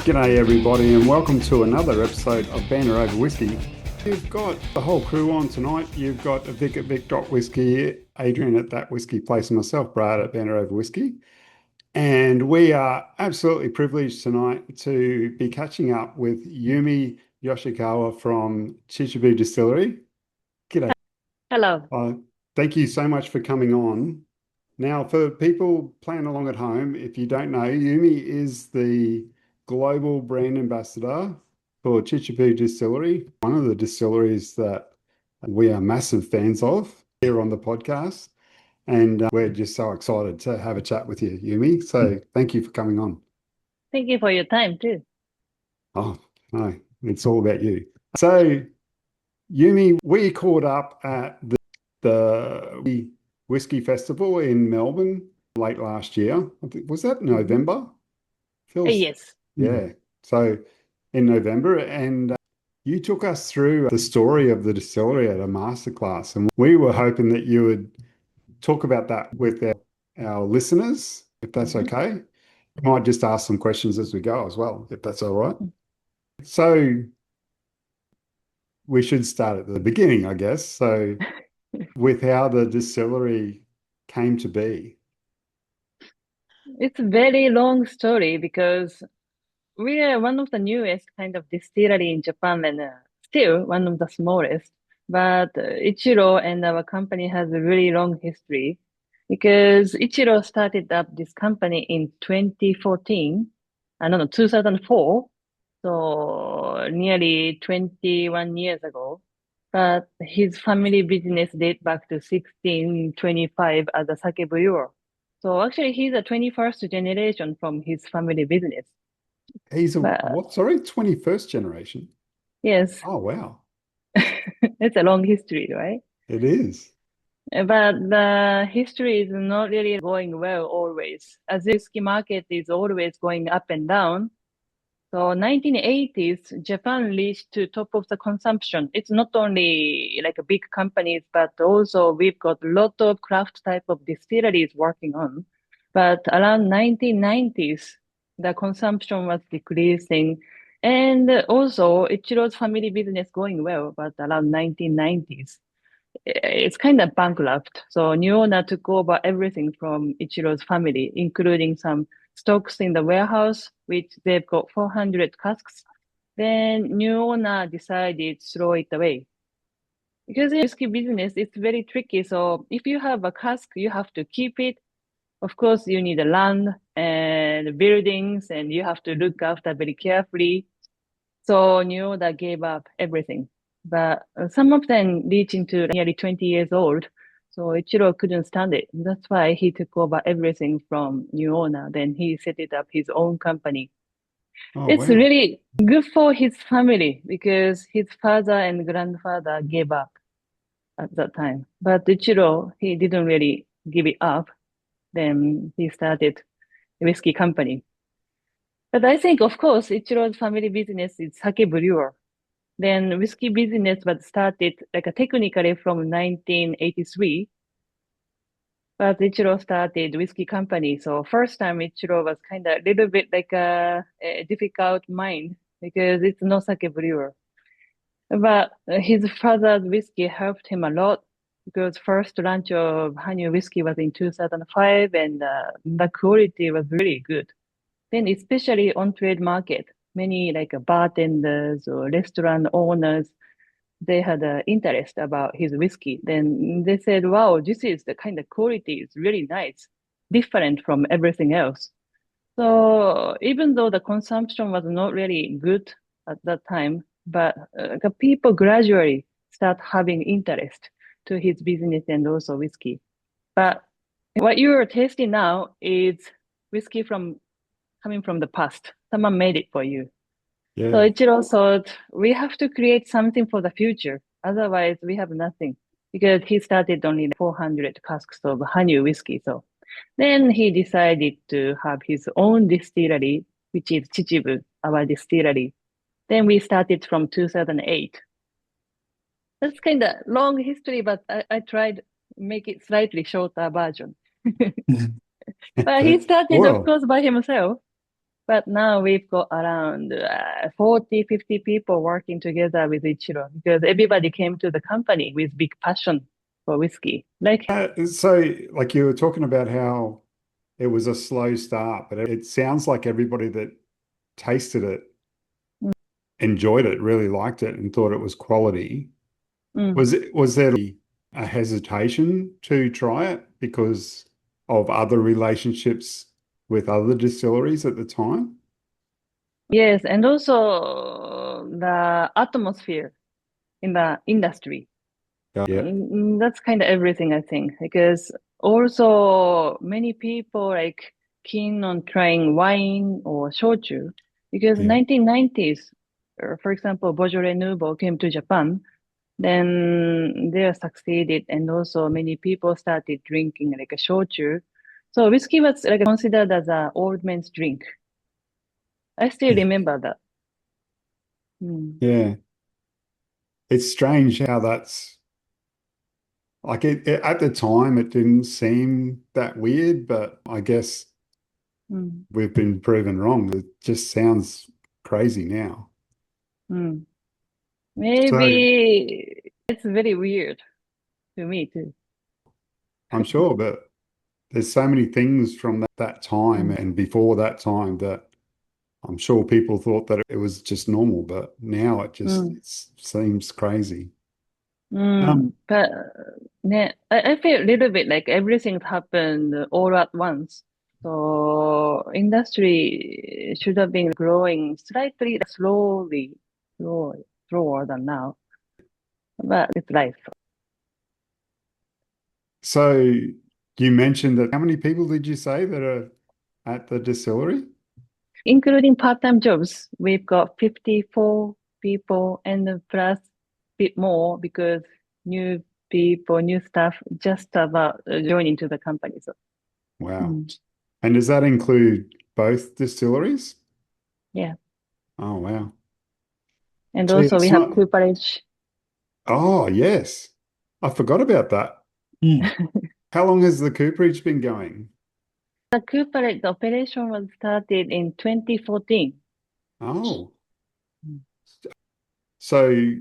G'day everybody and welcome to another episode of Banter Over Whisky. You've got the whole crew on tonight. You've got Vic at Vic.Whisky, Adrian at That Whisky Place and myself, Brad at Banter Over Whisky. And we are absolutely privileged tonight to be catching up with Yumi Yoshikawa from Chichibu Distillery. G'day. Hello. Thank you so much for coming on. Now, for people playing along at home, if you don't know, Yumi is the global brand ambassador for Chichibu Distillery, one of the distilleries that we are massive fans of here on the podcast. And we're just so excited to have a chat with you, Yumi. So thank you for coming on. Thank you for your time too. Oh, no, it's all about you. So, Yumi, we caught up at the Whiskey Festival in Melbourne late last year. Was that November? Feels Yes. Yeah. So in November, and you took us through the story of the distillery at a masterclass, and we were hoping that you would talk about that with our listeners, if that's okay. I might just ask some questions as we go as well, if that's all right. So we should start at the beginning, I guess. So with how the distillery came to be. It's a very long story because we are one of the newest kind of distillery in Japan and still one of the smallest. But Ichiro and our company has a really long history because Ichiro started up this company in 2014, no, 2004. So nearly 21 years ago. But his family business date back to 1625 as a sake brewer. So actually, he's a 21st generation from his family business. He's a But what? Sorry, 21st generation. yes, Oh, wow. it's a long history, right? It is. But the history is not really going well always. As the whiskey market is always going up and down. So 1980s, Japan reached to top of the consumption. It's not only like a big companies, but also we've got a lot of craft type of distilleries working on. But around 1990s, the consumption was decreasing. And also Ichiro's family business going well, but around 1990s, it's kind of bankrupt. So new owner took over everything from Ichiro's family, including some stocks in the warehouse, which they've got 400 casks. Then new owner decided to throw it away. Because in whiskey business, it's very tricky. So if you have a cask, you have to keep it. Of course, you need a land and buildings, and you have to look after very carefully. So new owner gave up everything. But some of them reaching to nearly 20 years old. So Ichiro couldn't stand it. That's why he took over everything from new owner. Then he set it up his own company. Oh, It's wow. really good for his family because his father and grandfather gave up at that time. But Ichiro, he didn't really give it up. Then he started a whiskey company. But I think, of course, Ichiro's family business is sake brewer. Then whiskey business was started like technically from 1983, but Ichiro started whiskey company. So first time Ichiro was kind of a little bit like a difficult mind because it's no sake brewer. But his father's whiskey helped him a lot because first launch of Hanyu whiskey was in 2005 and the quality was really good. Then especially on trade market, many like bartenders or restaurant owners, they had an interest about his whiskey. Then they said, wow, this is the kind of quality is really nice, different from everything else. So even though the consumption was not really good at that time, but the people gradually start having interest to his business and also whiskey. But what you are tasting now is whiskey from coming from the past. Someone made it for you. So Yeah. Ichiro thought we have to create something for the future. Otherwise, we have nothing because he started only 400 casks of Hanyu whiskey. So then he decided to have his own distillery, which is Chichibu, our distillery. Then we started from 2008. That's kind of long history, but I tried make it slightly shorter version. But he started, of Well, course, by himself. But now we've got around 40, 50 people working together with Ichiro because everybody came to the company with big passion for whiskey. Like, So, like you were talking about how it was a slow start, but it sounds like everybody that tasted it mm, enjoyed it, really liked it, and thought it was quality. mm. Was there a hesitation to try it because of other relationships with other distilleries at the time? Yes, and also the atmosphere in the industry. Yeah. That's kind of everything, I think, because also many people like keen on trying wine or shochu because Yeah. 1990s, for example, Beaujolais Nouveau came to Japan, then they succeeded, and also many people started drinking like a shochu. So whiskey was like considered as an old man's drink. I still remember that. Mm, Yeah. It's strange how that's like at the time it didn't seem that weird, but I guess mm, we've been proven wrong. It just sounds crazy now. mm. So Maybe it's very weird to me too. I'm sure, but there's so many things from that time Mm, and before that time that I'm sure people thought that it was just normal, but now mm, it seems crazy. mm. Um, But I feel a little bit like everything happened all at once. So industry should have been growing slightly slow, slower than now. But it's life. so you mentioned that how many people did you say that are at the distillery? Including part-time jobs, we've got 54 people and plus bit more because new people, new staff just about joining to the company. So, Wow. mm, And does that include both distilleries? yeah. Oh, wow. And Gee, also we it's have not. cooperage. Oh, yes. I forgot about that. Mm. How long has the cooperage been going? The cooperage operation was started in 2014. Oh, Mm. so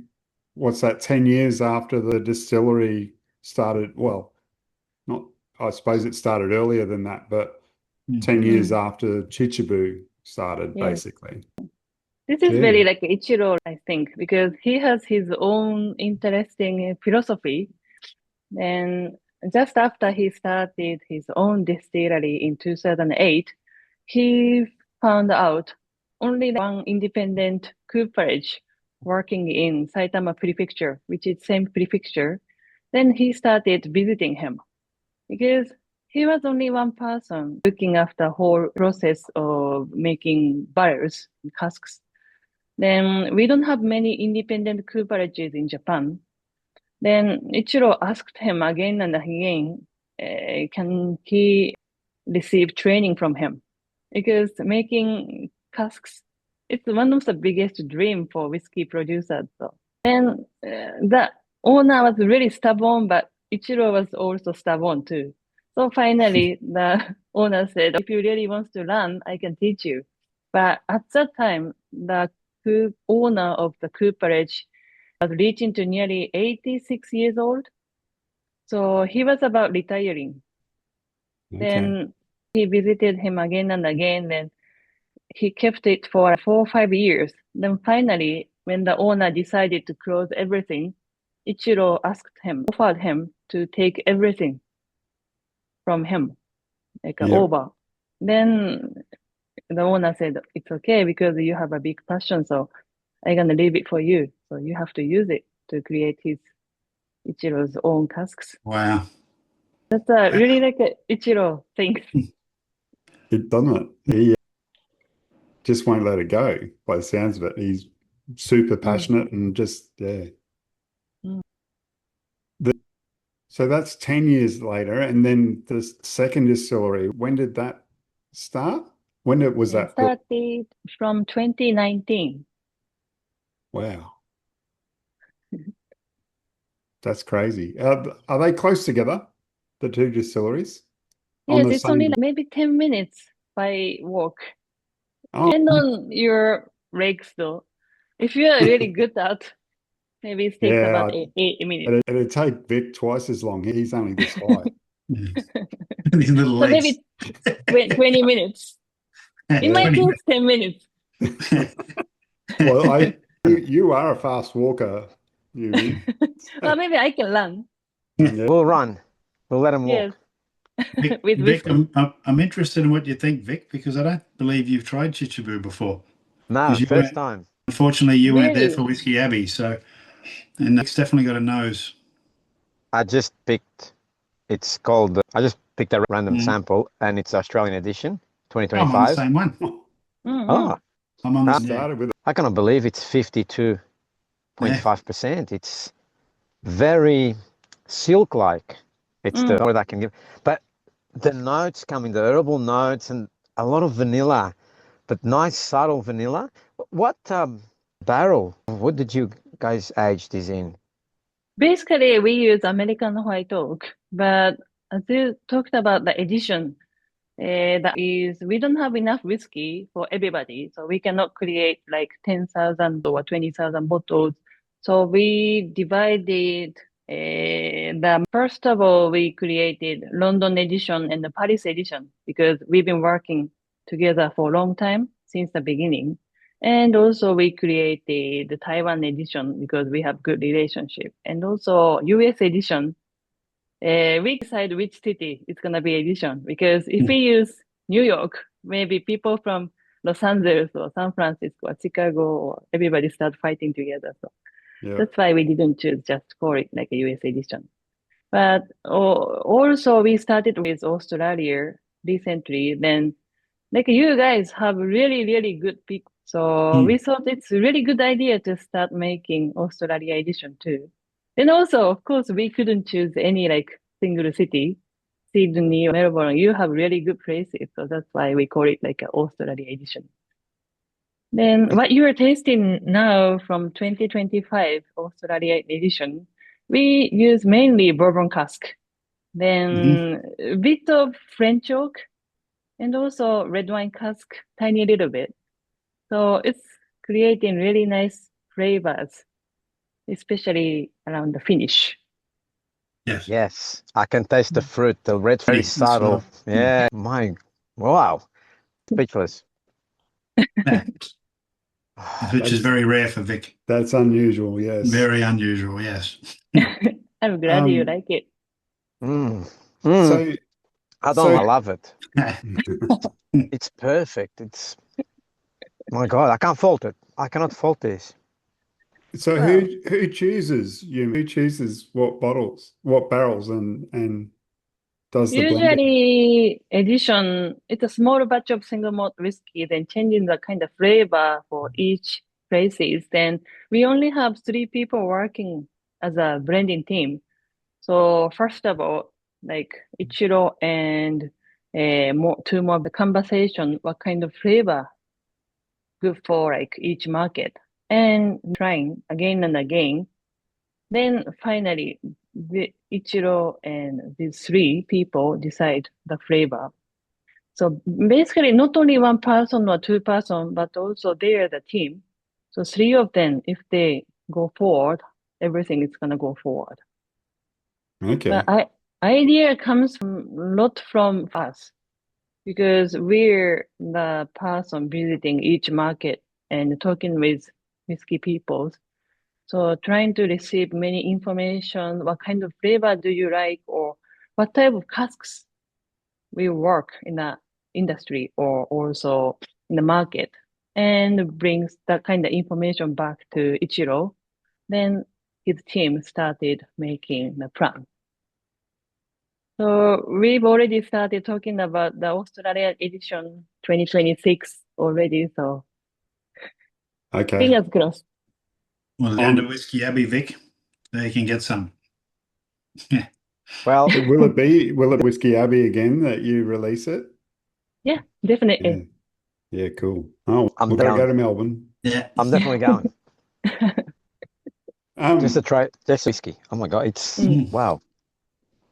what's that, 10 years after the distillery started? Well, not, I suppose it started earlier than that, but 10 years Mm, after Chichibu started, yes. basically. This is very Gee, like Ichiro, I think, because he has his own interesting philosophy. And just after he started his own distillery in 2008, he found out only one independent cooperage working in Saitama Prefecture, which is same prefecture. Then he started visiting him because he was only one person looking after whole process of making barrels, casks. Then we don't have many independent cooperages in Japan. Then Ichiro asked him again and again, can he receive training from him? Because making casks, it's one of the biggest dream for whiskey producers. So. And the owner was really stubborn, but Ichiro was also stubborn too. So finally, the owner said, if you really want to learn, I can teach you. But at that time, the owner of the cooperage was reaching to nearly 86 years old. So he was about retiring. okay. Then he visited him again and again. Then he kept it for 4 or 5 years. Then finally, when the owner decided to close everything, Ichiro offered him to take everything from him, like Yep. over. Then the owner said, it's okay because you have a big passion, so I'm gonna leave it for you. So you have to use it to create Ichiro's own casks. Wow. That's really like a Ichiro thing. It doesn't it? He just won't let it go by the sounds of it. He's super Mm, passionate and just, yeah. mm. So that's 10 years later. And then the second distillery, when did that start? Was Yeah, that built? started from 2019. Wow, that's crazy. Are they close together, the two distilleries? On Yes, the it's only same? like maybe 10 minutes by walk. Oh, And on your legs though. If you are really good at, maybe it takes yeah. about 8 minutes. It'd take Vic twice as long. He's only this height. These little So legs. maybe 20 minutes. It might 20 take 10 minutes. Well, you are a fast walker, Yumi. Well, maybe I can run. Yeah. We'll run. We'll let him Yes, walk. Vic, with Vic, whiskey. I'm interested in what you think, Vic, because I don't believe you've tried Chichibu before. No, Because first time. unfortunately, you weren't there Really? for Whiskey Abbey, so and Vic's definitely got a nose. I just picked, it's called, I just picked a random Mm. sample and it's Australian edition, I'm on the 2025. same one. Mm-hmm. Oh, I'm on the Started with I cannot believe it's 52.5%. It's very silk-like. It's the word I can give. But the notes come in, the herbal notes and a lot of vanilla, but nice subtle vanilla. What barrel? What did you guys age this in? Basically, we use American white oak, but as you talked about the edition, that is, we don't have enough whiskey for everybody, so we cannot create like 10,000 or 20,000 bottles. So we divided first of all, we created London edition and the Paris edition because we've been working together for a long time since the beginning. And also we created the Taiwan edition because we have good relationship. And also US edition, we decide which city it's gonna be edition because if we use New York, maybe people from Los Angeles or San Francisco or Chicago or everybody start fighting together. So yeah. that's why we didn't choose just call it like a US edition. But also we started with Australia recently. Then like you guys have really, really good pick. So we thought it's a really good idea to start making Australia edition too. And also, of course, we couldn't choose any like single city. Sydney or Melbourne, you have really good places. So that's why we call it like an Australia edition. Then what you are tasting now from 2025 Australia edition, we use mainly bourbon cask. Then a bit of French oak and also red wine cask, tiny little bit. So it's creating really nice flavors, especially around the finish. Yes. Yes, I can taste the fruit, the red fruit is That's subtle. right. Yeah, wow, speechless. Yeah. Which is That's very rare for Vic. that's unusual, yes. Very unusual, yes. I'm glad you like it. Mm. So I love it. It's perfect. It's, my God, I can't fault it. I cannot fault this. so Well, who chooses Who chooses what bottles, what barrels and does the blending? usually edition, it's a small batch of single malt whiskey, then changing the kind of flavor for each places. Then we only have 3 people working as a blending team. So first of all, like Ichiro and two more the conversation, what kind of flavor good for like each market, and trying again and again. Then finally, Ichiro and these 3 people decide the flavor. So basically, not only one person or 2 person, but also they are the team. So 3 of them, if they go forward, everything is gonna go forward. Okay. But idea comes from not from us because we're the person visiting each market and talking with whiskey people. So trying to receive many information, what kind of flavor do you like, or what type of casks will work in the industry or also in the market, and brings that kind of information back to Ichiro. Then his team started making the plan. So we've already started talking about the Australia edition 2026 already. So Okay. fingers crossed. Well, down to Whiskey Abbey, Vic. There you can get some. Yeah. Well, Will it be Whiskey Abbey again that you release it? Yeah, Yeah. definitely. Yeah, cool. Oh, I'm we've got to go down. to Melbourne. Yeah. I'm definitely going. Just to Um, try this whiskey. Oh my God, it's Mm. wow.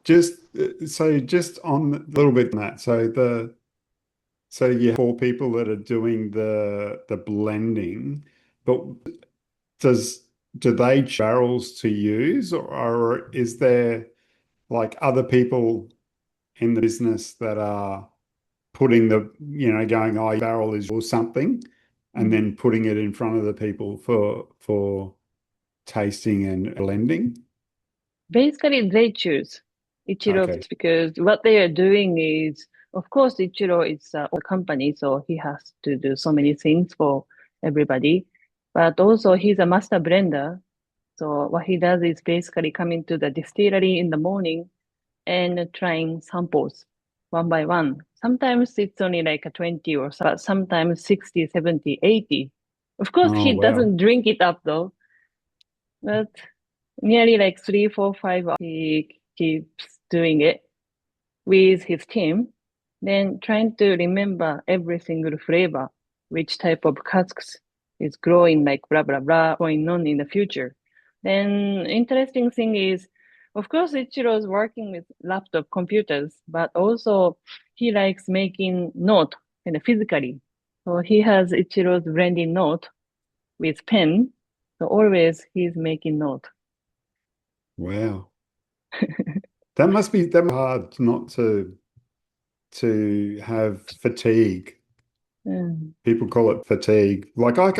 just on a little bit on that. So you have four people that are doing the blending, but do they choose barrels to use, or is there like other people in the business that are putting going, oh, your barrel is or something, and then putting it in front of the people for tasting and blending? Basically, they choose Ichiro Okay. because what they are doing is, of course, Ichiro is a company, so he has to do so many things for everybody. But also, he's a master blender. So what he does is basically coming to the distillery in the morning and trying samples one by one. Sometimes it's only like a 20 or so, but sometimes 60, 70, 80. Of course, Oh, he wow. doesn't drink it up though, but nearly like 3, 4, 5 hours he keeps doing it with his team, then trying to remember every single flavor, which type of casks is growing, like blah, blah, blah, going on in the future. Then interesting thing is, of course, Ichiro's working with laptop computers, but also he likes making note and physically. So he has Ichiro's blending note with pen. So always he's making note. Wow. That must be hard not to have fatigue. Mm. People call it fatigue. Like I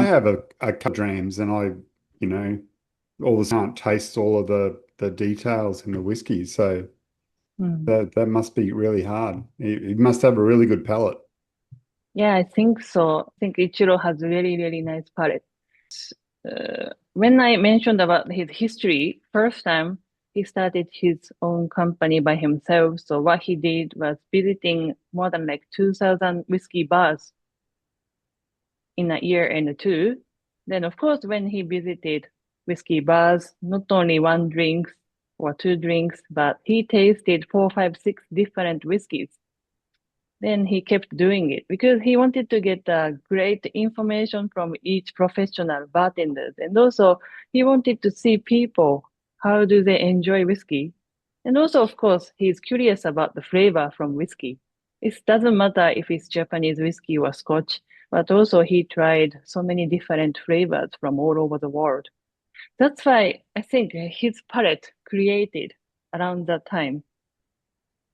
have a couple of dreams, and all the time can't taste all of the details in the whiskey. So Mm. that must be really hard. You must have a really good palate. Yeah, I think so. I think Ichiro has really, really nice palate. When I mentioned about his history, first time he started his own company by himself. So what he did was visiting more than like 2,000 whiskey bars in a year and two. Then of course, when he visited whiskey bars, not only one drink or two drinks, but he tasted 4, 5, 6 different whiskeys. Then he kept doing it because he wanted to get great information from each professional bartenders. And also he wanted to see people, how do they enjoy whiskey? And also, of course, he's curious about the flavor from whiskey. It doesn't matter if it's Japanese whiskey or Scotch, but also he tried so many different flavors from all over the world. That's why I think his palate created around that time.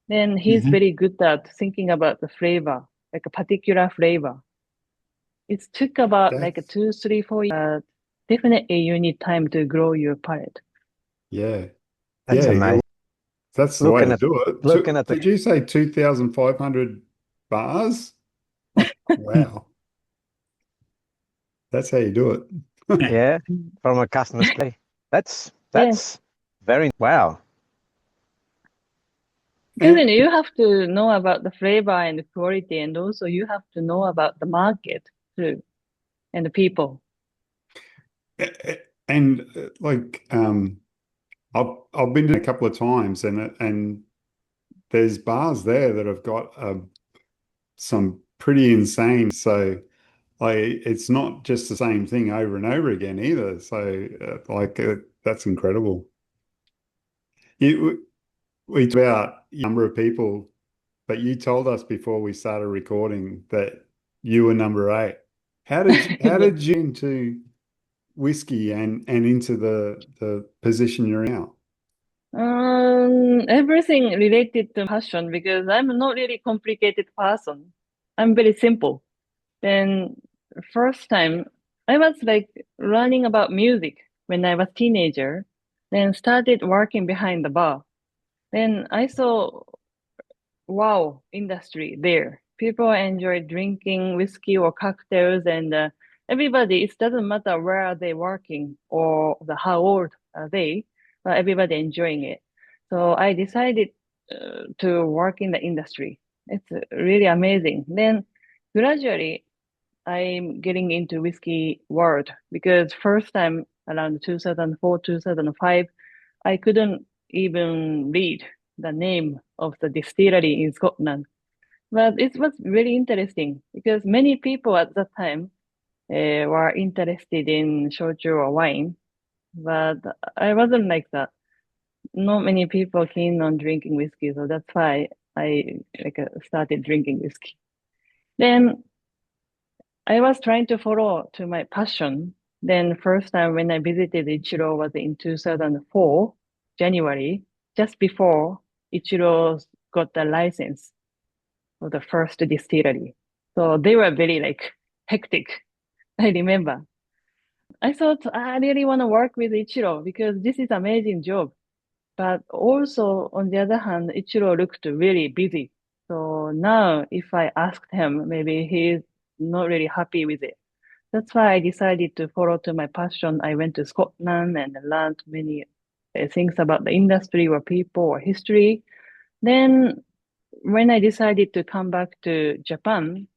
Then he's Hmm. very good at thinking about the flavor, like a particular flavor. It took about like a That's 2, 3, 4 years. Definitely you need time to grow your palate. yeah. That's Yeah, amazing. that's the way Looking to at do it. looking at the Did you say 2,500 bars? Wow. That's how you do it. yeah, Mm. from a customer's play. That's Yeah, that's very wow. because And, you have to know about the flavor and the quality, and also you have to know about the market too and the people. and I've been to a couple of times, and there's bars there that have got some pretty insane. So it's not just the same thing over and over again either. So that's incredible. You, we talked about the number of people, but you told us before we started recording that you were number 8. How Yeah. did you into whiskey and into the position you're in now? Everything related to passion because I'm not really complicated person. I'm very simple. Then first time I was like learning about music when I was teenager, then started working behind the bar. Then I saw wow industry there. People enjoy drinking whiskey or cocktails and everybody, it doesn't matter where are they working or how old are they, but everybody enjoying it. So I decided to work in the industry. It's really amazing. Then gradually I'm getting into whiskey world because first time around 2004, 2005, I couldn't even read the name of the distillery in Scotland. But it was really interesting because many people at that time were interested in shochu or wine, but I wasn't like that. Not many people keen on drinking whiskey, so that's why I started drinking whiskey. Then I was trying to follow to my passion. Then first time when I visited Ichiro was in 2004, January, just before Ichiro got the license for the first distillery. So they were very like hectic. I remember. I thought I really want to work with Ichiro because this is amazing job. But also on the other hand, Ichiro looked really busy. So now if I asked him, maybe he's not really happy with it. That's why I decided to follow to my passion. I went to Scotland and learned many things about the industry or people or history. Then when I decided to come back to Japan,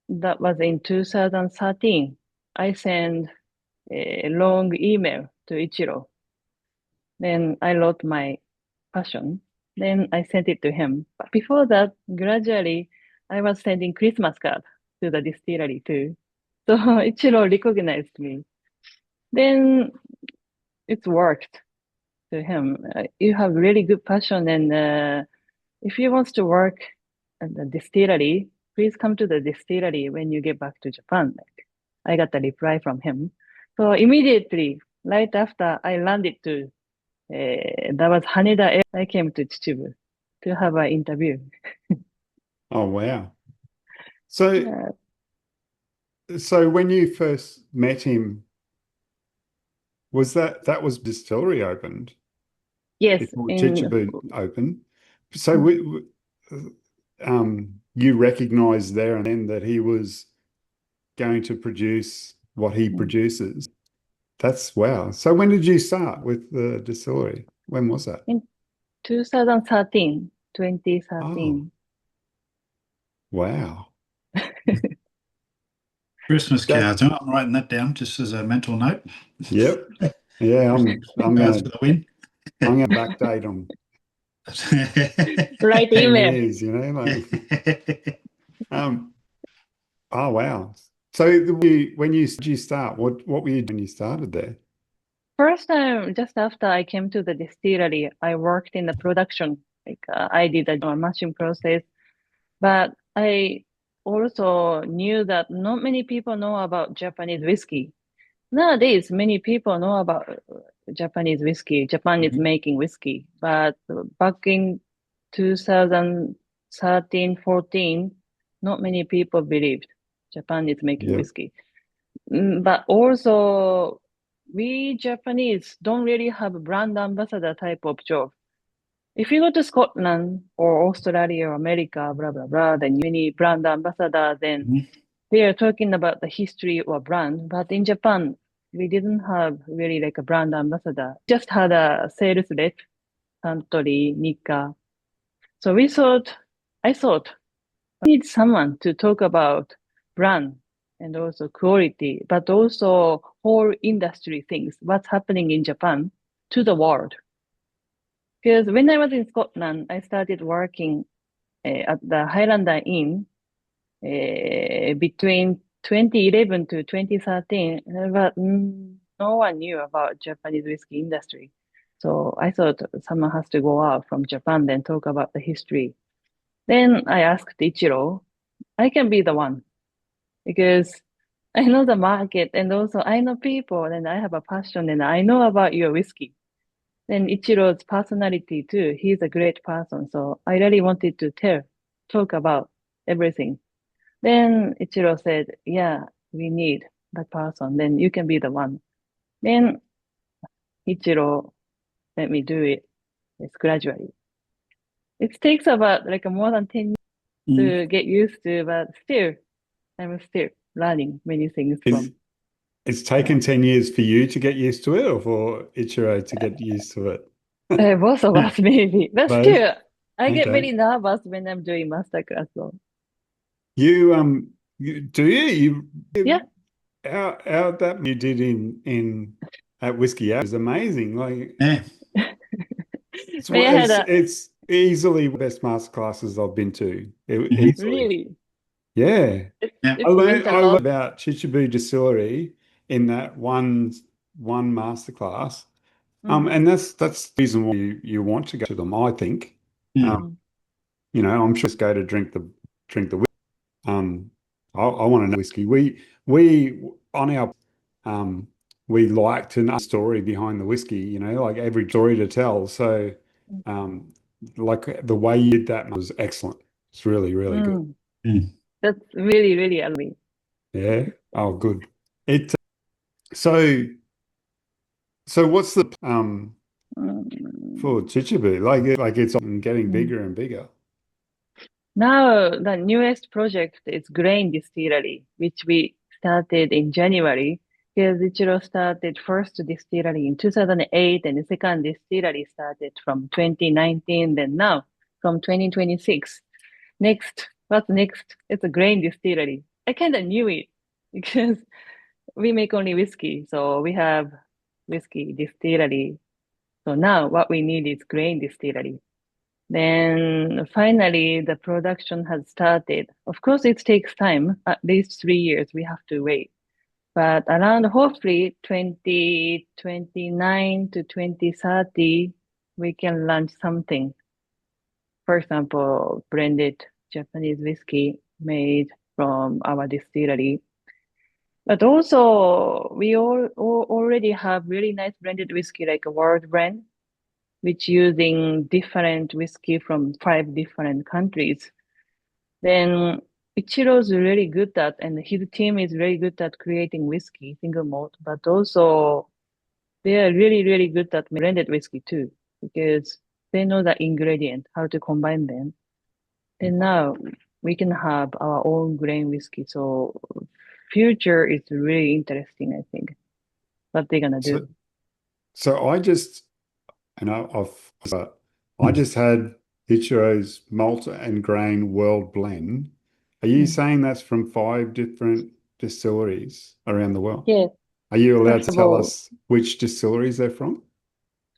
that was in 2013, I sent a long email to Ichiro. Then I wrote my passion. Then I sent it to him. But before that, gradually, I was sending Christmas cards to the distillery too. So Ichiro recognized me. Then it worked to him. You have really good passion, and if you want to work at the distillery, please come to the distillery when you get back to Japan. Like, I got a reply from him. So immediately, right after I landed to, that was Haneda, I came to Chichibu to have an interview. Oh, wow. So, Uh, so when you first met him, was that was distillery opened yes, before in Chichibu opened? So you recognized there and then that he was going to produce what he produces. That's wow. So when did you start with the distillery? When was that? in 2013, Oh, 2013. wow. Christmas That, cards. I'm writing that down just as a mental note. yep. Yeah, I'm Cards gonna for the win. backdate them Write 10 email. years, you know, like oh wow. So when you did you start, what were you doing when you started there? First time, just after I came to the distillery, I worked in the production. Like I did a machine process, but I also knew that not many people know about Japanese whiskey. Nowadays, many people know about Japanese whiskey. Japan is Mhm. making whiskey, but back in 2013, 14, not many people believed Japan is making Yep. whiskey. But also, we Japanese don't really have a brand ambassador type of job. If you go to Scotland or Australia or America, blah, blah, blah, then you need brand ambassador, then Mhm. they are talking about the history or brand. But in Japan, we didn't have really like a brand ambassador. Just had a sales rep, Suntory, Nikka. So I thought, we need someone to talk about brand and also quality, but also whole industry things, what's happening in Japan to the world. Because when I was in Scotland, I started working at the Highlander Inn between 2011 to 2013, but no one knew about Japanese whiskey industry. So I thought someone has to go out from Japan and talk about the history. Then I asked Ichiro, I can be the one because I know the market and also I know people and I have a passion and I know about your whiskey. Then Ichiro's personality too. He's a great person. So I really wanted to talk about everything. Then Ichiro said, yeah, we need that person. Then you can be the one. Then Ichiro let me do it. It's gradually. It takes about like more than 10 years Mhm. to get used to, but still, I'm still learning many things Is from, it's yeah. taken 10 years for you to get used to it or for Ichiro to get used to it? Both of us maybe, but Both? still, I get Okay. very nervous when I'm doing master class. So You do yeah, how that you did in at Whiskey Out is amazing. Like Yeah. when I had a it's easily the best master classes I've been to. Mhm. Easily. really, Yeah. Yeah. it meant a I learned lot. about Chichibu Distillery in that one master class. Mm, And that's the reason why you want to go to them, I think. Mm. Um, mm, you know, I'm sure just go to drink the whiskey. I want to know whiskey. We on our we like to know the story behind the whiskey, you know, like every story to tell. So like the way you did that was excellent. It's really, really good. Mm. That's really, really amazing. Yeah. Oh, good. It so what's the for Chichibu? Like it's getting bigger and bigger. Now, the newest project is grain distillery, which we started in January. Because Ichiro started first distillery in 2008, and the second distillery started from 2019. Then now, from 2026. What's next? It's a grain distillery. I kind of knew it because we make only whiskey, so we have whiskey distillery. So now what we need is grain distillery. Then finally, the production has started. Of course, it takes time, at least 3 years we have to wait. But around hopefully 2029 to 2030, we can launch something. For example, blended Japanese whiskey made from our distillery. But also, we already have really nice blended whiskey like a world brand, which using different whiskey from 5 different countries. Then Ichiro's really good at, and his team is very good at creating whiskey, single malt, but also they are really, really good at blended whiskey too, because they know the ingredient, how to combine them. And now we can have our own grain whiskey. So future is really interesting, I think, what they're gonna do. So I just, I just had Ichiro's malt and grain world blend. Are you saying that's from 5 different distilleries around the world? Yes. Are you allowed First to of tell all, us which distilleries they're from?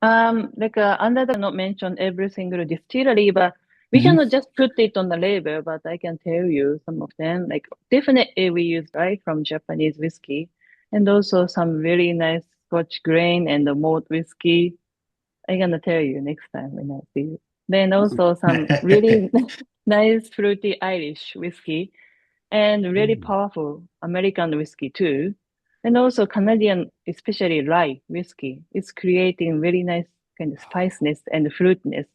under the not mention every single distillery, but we cannot just put it on the label, but I can tell you some of them. Like definitely we use rye from Japanese whiskey, and also some really nice Scotch grain and the malt whiskey. I'm gonna tell you next time when I see you. Then also some really nice fruity Irish whiskey and really powerful American whiskey too. And also Canadian, especially rye whiskey, is creating very nice kind of spiciness and fruitiness.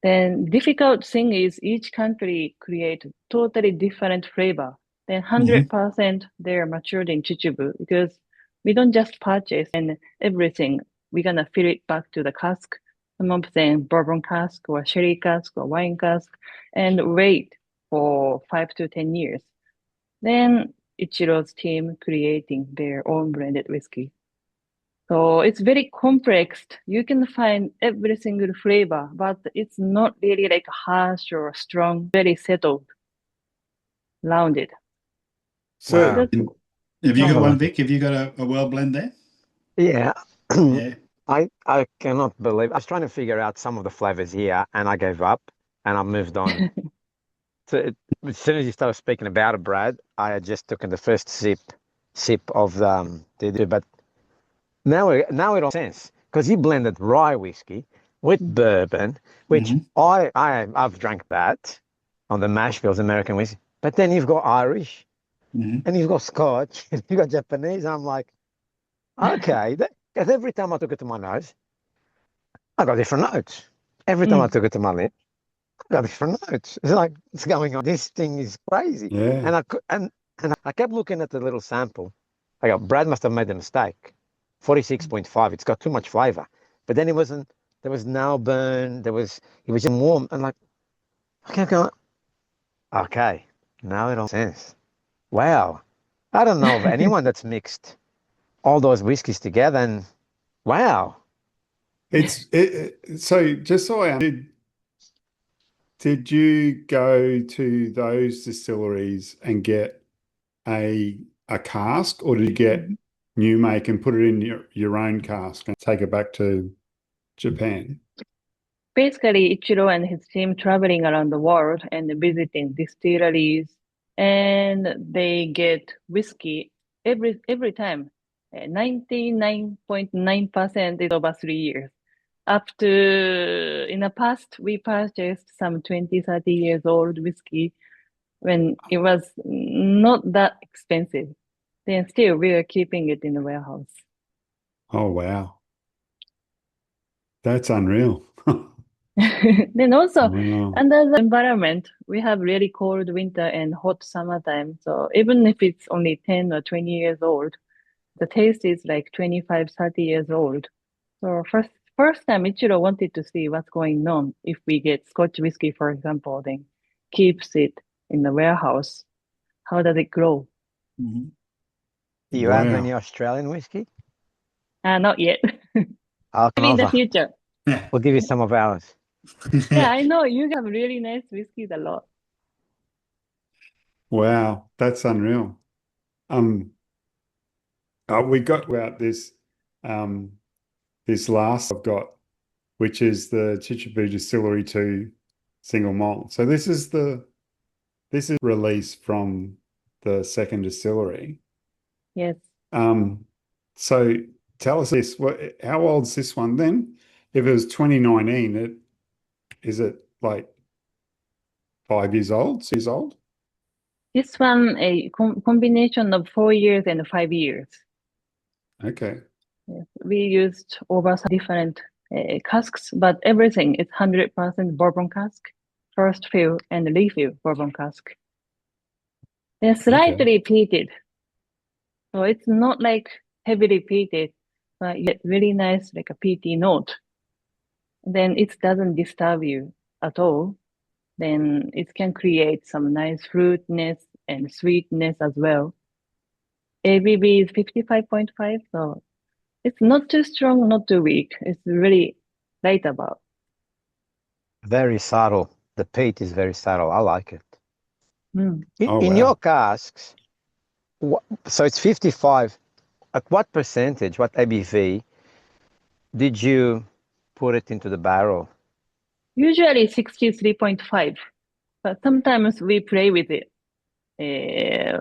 Then difficult thing is each country create totally different flavor. Then 100% they're matured in Chichibu because we don't just purchase and everything. We're gonna fill it back to the cask. Some of them bourbon cask or sherry cask or wine cask and wait for 5 to 10 years. Then Ichiro's team creating their own blended whiskey. So it's very complex. You can find every single flavor, but it's not really like harsh or strong, very settled, rounded. So Have you got one, Vic? Have you got a well blend there? Yeah. Yeah. I cannot believe. I was trying to figure out some of the flavors here, and I gave up, and I moved on. As soon as you started speaking about it, Brad, I had just taken the first sip of but now it all makes sense because he blended rye whiskey with bourbon, which I've drank that on the mash bills, American whiskey. But then you've got Irish, and you've got Scotch, and you've got Japanese. I'm like, okay, because every time I took it to my nose, I got different notes. Every time I took it to my lip, I got different notes. It's like, what's going on? This thing is crazy. yeah. And I kept looking at the little sample. I go, Brad must have made a mistake. 46.5. It's got too much flavor. But then it wasn't. There was no burn. It was just warm. And like, I kept going, okay, now it all makes sense. Wow. I don't know of anyone that's mixed all those whiskeys together. And wow. So just so I did you go to those distilleries and get a cask, or did you get new make and put it in your own cask and take it back to Japan? Basically, Ichiro and his team traveling around the world and visiting distilleries, and they get whiskey every time. 99.9% is over 3 years. Up to in the past, we purchased some 20, 30 years old whiskey, when it was not that expensive. Then still we are keeping it in the warehouse. Oh, wow. That's unreal. Then also Wow. under the environment, we have really cold winter and hot summertime. So even if it's only 10 or 20 years old, the taste is like 25, 30 years old. So first time Ichiro wanted to see what's going on if we get Scotch whiskey, for example, then keeps it in the warehouse. How does it grow? Mhm. Do you have Wow. any Australian whiskey? Not yet. I'll come Maybe in the over. future. Yeah. We'll give you some of ours. Yeah, I know you have really nice whiskeys a lot. Wow. That's unreal. We got about um, this last I've got, which is the Chichibu Distillery 2 single malt. So this is release from the second distillery. Yes. So tell us this, how old's this one then? If it was 2019, is it like 5 years old, 6 years old? This one, a combination of 4 years and 5 years. Okay. Yes. We used over some different casks, but everything is 100% bourbon cask, first fill and refill bourbon cask. They're slightly peated. So it's not like heavily peated, but yet really nice, like a peaty note. Then it doesn't disturb you at all. Then it can create some nice fruitness and sweetness as well. ABV is 55.5, so it's not too strong, not too weak. It's really light about. Very subtle. The peat is very subtle. I like it. Mm. Oh, In wow. your casks, so it's 55. At what percentage, what ABV did you put it into the barrel? Usually 63.5, but sometimes we play with it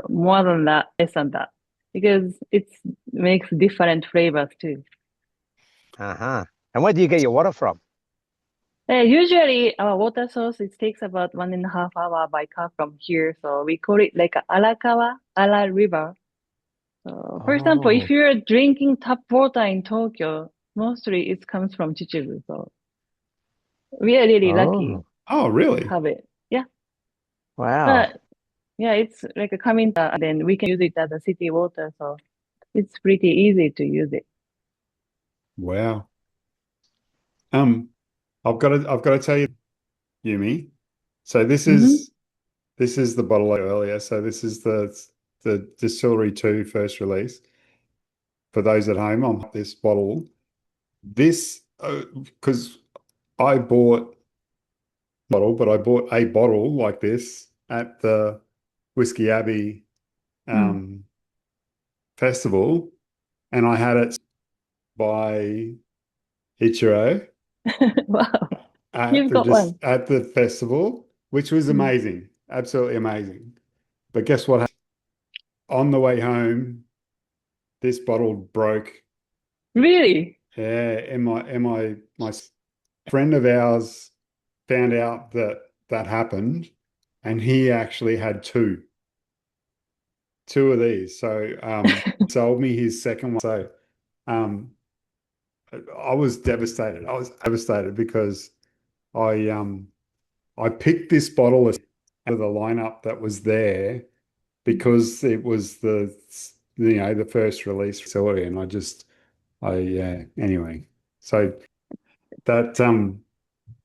more than that, less than that, because it makes different flavors too. Uh-huh. And where do you get your water from? Usually our water source, it takes about 1.5 hours by car from here. So we call it like Arakawa, Ara River. So for example, Oh, if you're drinking tap water in Tokyo, mostly it comes from Chichibu. So we are really lucky oh, Oh, to really? have it. Yeah. wow. But yeah, it's like a coming, and then we can use it as a city water. So it's pretty easy to use it. Wow. Um, I've got to tell you, Yumi. So Hmm. this is the bottle earlier. So this is the Distillery 2 first release. For those at home, I'm this bottle. This because I bought but I bought a bottle like this at the Whiskey Abbey Mm. festival, and I had it by Ichiro Wow, at you've got one. at the festival, which was Mm. amazing, absolutely amazing. But guess what? On the way home, this bottle broke. Really? Yeah, and my friend of ours found out that that happened, and he actually had two of these. So sold me his second one. So um, I was devastated. I was devastated because I I picked this bottle out of the lineup that was there because it was the first release facility, and I yeah anyway. So that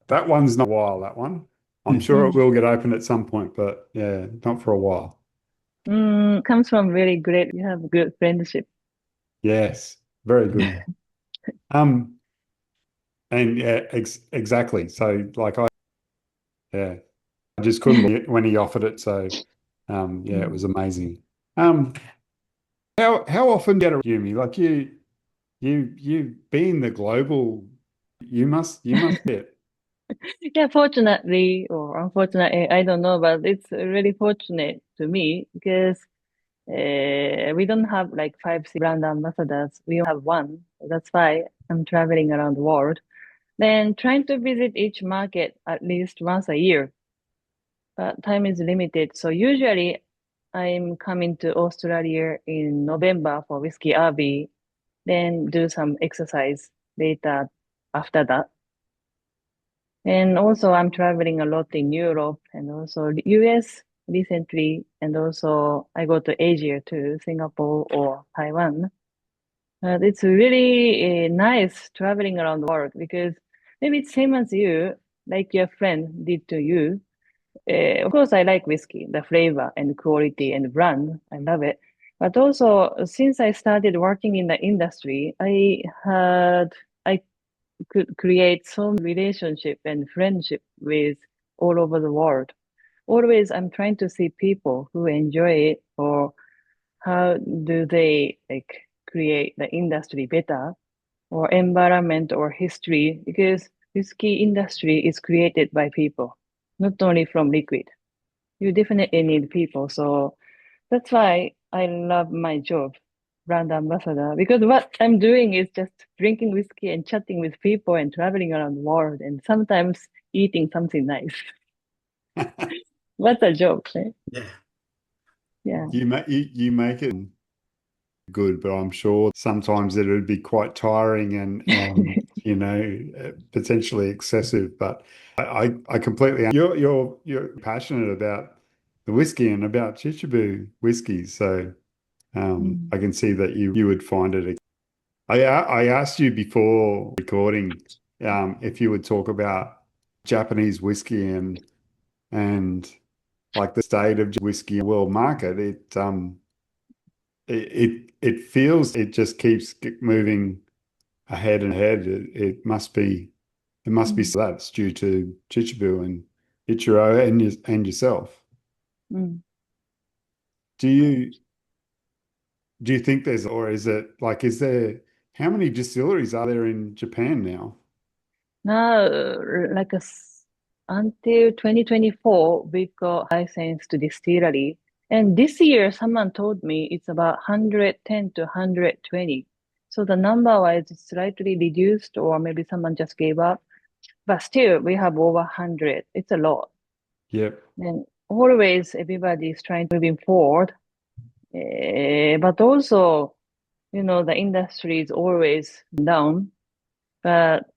that one's not a while. That one, I'm sure it Mm. will get open at some point, but yeah, not for a while. Comes from really great. You have good friendship. Yes, very good. Um, and yeah, exactly. So like yeah, I just couldn't believe it when he offered it. So yeah, it Mm. was amazing. Um, how often get a Yumi? Like you being the global, you must get. Yeah, fortunately or unfortunately, I don't know, but it's really fortunate to me because we don't have like 5, 6 brand ambassadors. We only have one. That's why I'm traveling around the world. Then trying to visit each market at least once a year. but time is limited. So usually I'm coming to Australia in November for Whiskey Abbey, then do some exercise later after that. And also I'm traveling a lot in Europe and also US recently. And also I go to Asia too, Singapore or Taiwan. It's really nice traveling around the world because maybe it's same as you, like your friend did to you. Of course, I like whiskey, the flavor and quality and brand. I love it. But also, since I started working in the industry, I could create some relationship and friendship with all over the world. Always, I'm trying to see people who enjoy it or how do they like create the industry better or environment or history because whiskey industry is created by people, not only from liquid. You definitely need people. So that's why I love my job, brand ambassador, because what I'm doing is just drinking whiskey and chatting with people and traveling around the world and sometimes eating something nice. What a joke, right? Yeah. Yeah. You make it good, but I'm sure sometimes it would be quite tiring and potentially excessive. But I completely you're passionate about the whiskey and about Chichibu whiskey, so Mm. I can see that you would find it. I asked you before recording if you would talk about Japanese whiskey and like the state of whiskey world market. It feels it just keeps moving ahead and ahead. It must be Mm. so that's due to Chichibu and Ichiro and yourself. Mm. Do you think there's or is there how many distilleries are there in Japan now? Now, until 2024, we got licensed to distillery. And this year, someone told me it's about 110 to 120. So the number wise is slightly reduced, or maybe someone just gave up. But still, we have over 100. It's a lot. Yep. And always everybody is trying to move forward. But also, the industry is always down. But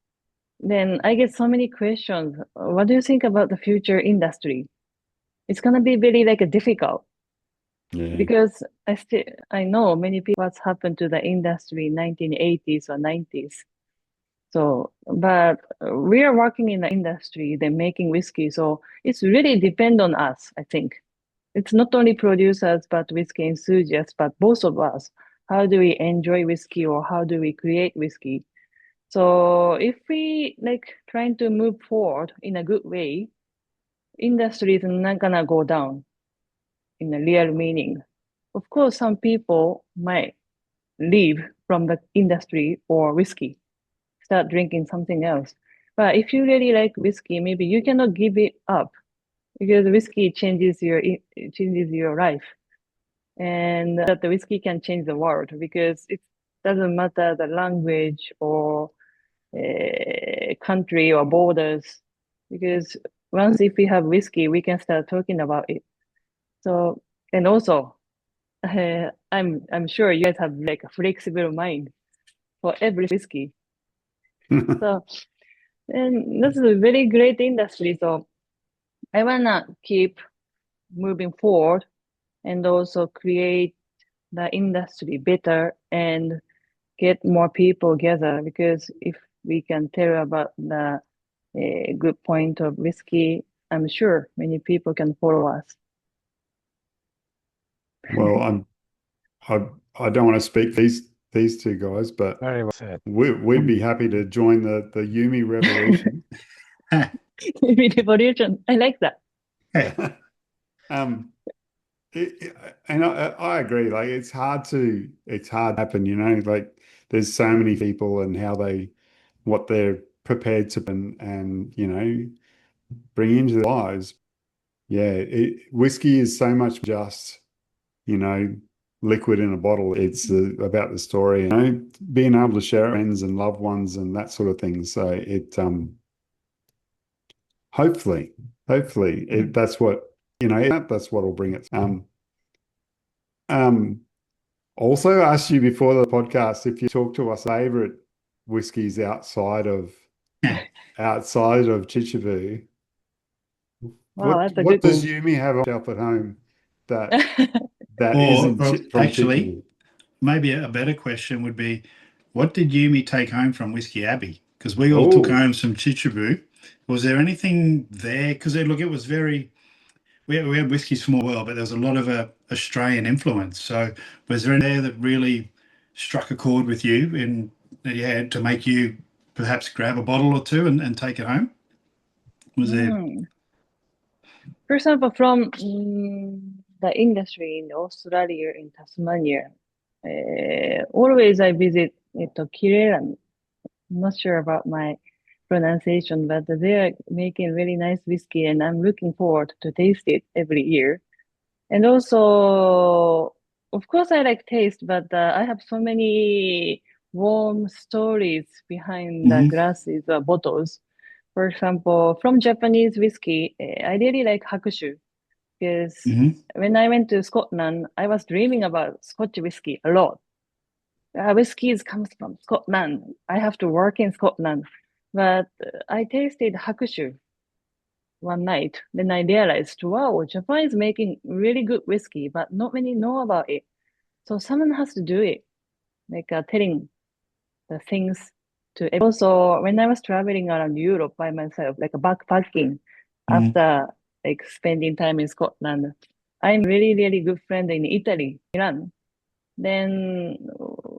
then I get so many questions. What do you think about the future industry? It's gonna be very like difficult Yeah. because I know many people what's happened to the industry in 1980s or 90s. So, but we are working in the industry, they're making whiskey. So it's really depend on us, I think. It's not only producers, but whiskey enthusiasts, but both of us. How do we enjoy whiskey or how do we create whiskey? So if we like trying to move forward in a good way, industry is not gonna go down in a real meaning. Of course, some people might leave from the industry or whiskey, start drinking something else. But if you really like whiskey, maybe you cannot give it up because whiskey it changes your life, and that the whiskey can change the world because it doesn't matter the language or country or borders, because once if we have whiskey, we can start talking about it. So, and also, I'm sure you guys have like a flexible mind for every whiskey. So, and this is a very great industry. So, I wanna keep moving forward and also create the industry better and get more people together because if we can tell about the good point of whiskey, I'm sure many people can follow us. Well, I don't want to speak for these two guys, but Very well said. we'd be happy to join the Yumi revolution. Maybe revolution. I like that. Um, and I agree. Like it's hard to happen. Like there's so many people and what they're prepared to and bring into their lives. Yeah, whiskey is so much just you know liquid in a bottle. It's about the story, being able to share it with friends and loved ones and that sort of thing. So hopefully that's what that's what will bring it. Also asked you before the podcast if you talk to us favorite whiskies outside of Chichibu. Wow, that's a What good does Yumi have up at home that Or, isn't or from actually, Chichibu? maybe a better question would be, what did Yumi take home from Whiskey Abbey? Because we all took Oh, home some Chichibu. Was there anything there? Because look, it was very. We had whiskeys from all the world, but there was a lot of Australian influence. So was there anything there that really struck a chord with you and to make you perhaps grab a bottle or two and take it home? Was there? Mm. For example, from the industry in Australia, in Tasmania, always I visit Kireran. I'm not sure about my pronunciation, but they're making really nice whiskey, and I'm looking forward to taste it every year. And also, of course, I like taste, but I have so many warm stories behind the Mhm, glasses or bottles. For example, from Japanese whiskey, I really like Hakushu because mhm. when I went to Scotland, I was dreaming about Scotch whiskey a lot. Whiskies comes from Scotland. I have to work in Scotland. But I tasted Hakushu one night. Then I realized, wow, Japan is making really good whiskey, but not many know about it. So someone has to do it, like telling the things to. Also, when I was traveling around Europe by myself, like backpacking, Mm. after like spending time in Scotland, I'm really, really good friend in Italy, Milan. Then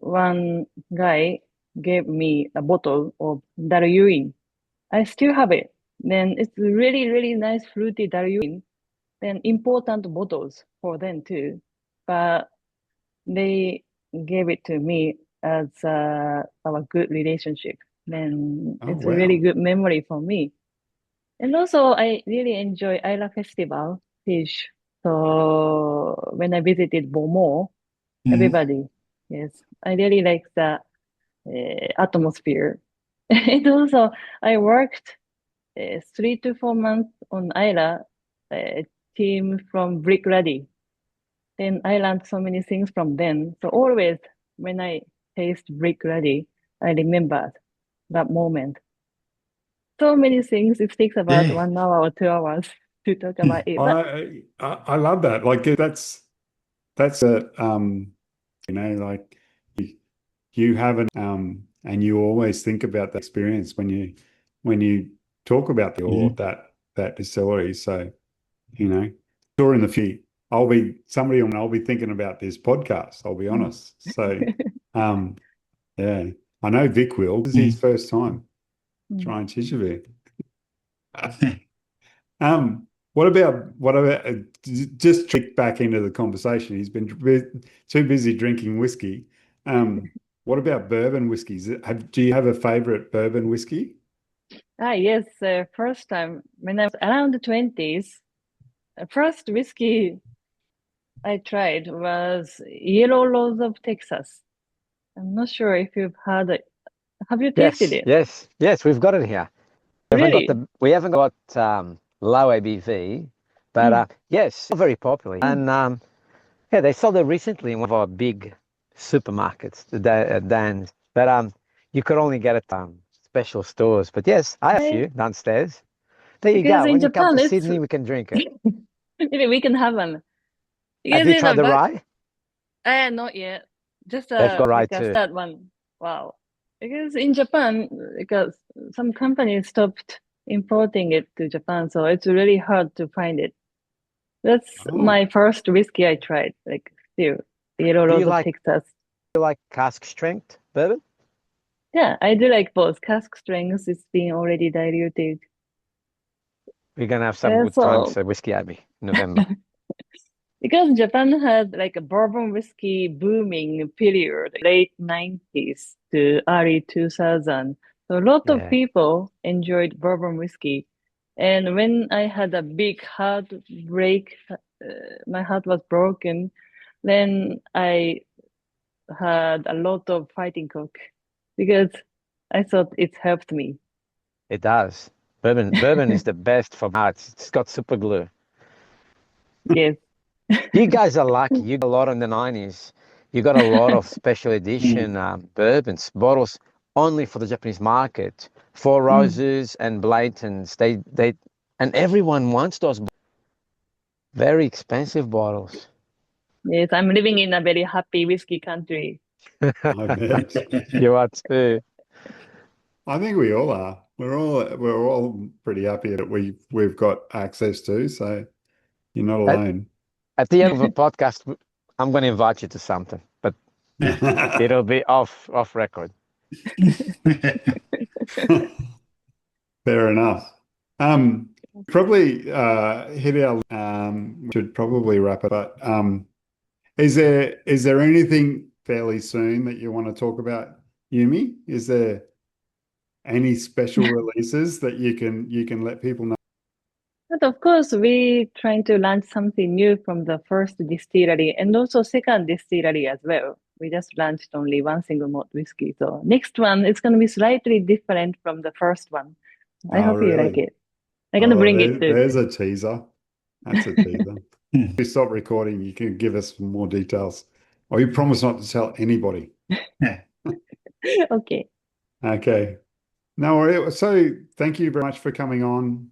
one guy gave me a bottle of Daryuin. I still have it. Then it's really, really nice fruity Daryuin. Then important bottles for them too. But they gave it to me as our good relationship. Then oh it's a really wow. good memory for me. And also, I really enjoy Isla Festival fish. So when I visited Bomo, Mm. everybody, yes, I really like the atmosphere. And also, I worked 3 to 4 months on Isla, team from Brick Ready. Then I learned so many things from them. So always when I taste Brick Ready, I remember that moment. So many things. It takes about Yeah. 1 hour or 2 hours to talk about it. But I love that. Like that's a like you have and you always think about the experience when you talk about Mhm. that distillery. So, sure in the future, I'll be thinking about this podcast, I'll be mm, honest. So, um, yeah, I know Vic will. This is his Mm. first time mm. trying Chichibu. What about just trick back into the conversation? He's been too busy drinking whiskey. What about bourbon whiskeys? Do you have a favorite bourbon whiskey? Yes, first time when I was around the 20s, first whiskey I tried was Yellow Rose of Texas. I'm not sure if you've had it. Have you tasted Yes, it? yes, yes, we've got it here. Really? We haven't got low ABV, but Mm. yes, very popular. Mm. And yeah, they sold it recently in one of our big supermarkets, Dan's. But you could only get it special stores. But yes, I have a I, few downstairs. There you because go. in When you come Japan, to it's Sydney, we can drink it. maybe we can have one. Have Because you in tried a the but rye? not yet. Just They've got rye like a too. start one. Wow. Because in Japan, because some companies stopped importing it to Japan, so it's really hard to find it. That's Oh, my first whiskey I tried, like still Yellow Do you Rose of Texas. like cask strength bourbon? Yeah, I do like both. Cask strength is being already diluted. We're gonna have some good times So at Whiskey Abbey in November. because Japan had like a bourbon whiskey booming period, late 90s to early 2000. So a lot of Yeah, people enjoyed bourbon whiskey. And when I had a big heartbreak, my heart was broken, then I had a lot of fighting coke because I thought it helped me. it does. Bourbon is the best for hearts. It's got super glue. Yes. You guys are lucky. You got a lot in the 90s. You got a lot of special edition bourbons, bottles only for the Japanese market. Four Roses and Blanton's. And everyone wants those very expensive bottles. Yes, I'm living in a very happy whiskey country. I bet. You are too. I think we all are. We're all pretty happy that we've got access to, so you're not At, alone. at the end of the podcast, I'm going to invite you to something, but it'll be off record. Fair enough. Probably hit our should probably wrap it up. Is there anything fairly soon that you want to talk about, Yumi? Is there any special releases that you can let people know? But of course, we trying to launch something new from the first distillery and also second distillery as well. We just launched only one single malt whiskey. So next one is going to be slightly different from the first one. I Oh, hope you like really? it. I'm going to bring it too. There's a teaser. That's a teaser. If we stop recording, you can give us some more details. Or you promise not to tell anybody. Yeah. Okay. Okay. No worries. So thank you very much for coming on.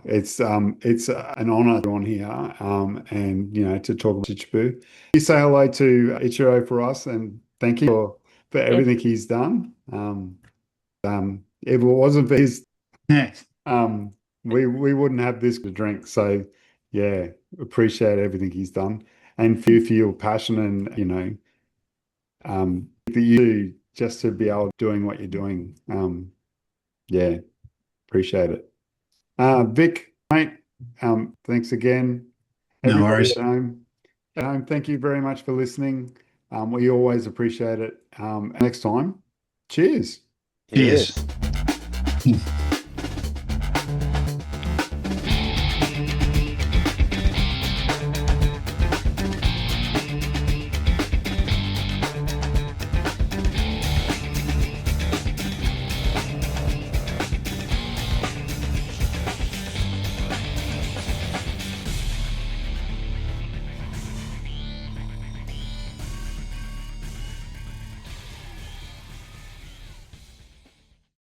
It's an honor to be on here. And to talk about Chichibu. You say hello to Ichiro for us and thank you for everything he's done. If it wasn't for his we wouldn't have this to drink. So yeah, appreciate everything he's done. And for your passion and for you just to be able doing what you're doing. Yeah, appreciate it. Vic, mate, thanks again. No Everybody worries. at home, thank you very much for listening. We always appreciate it. Next time, cheers. Cheers. Yes.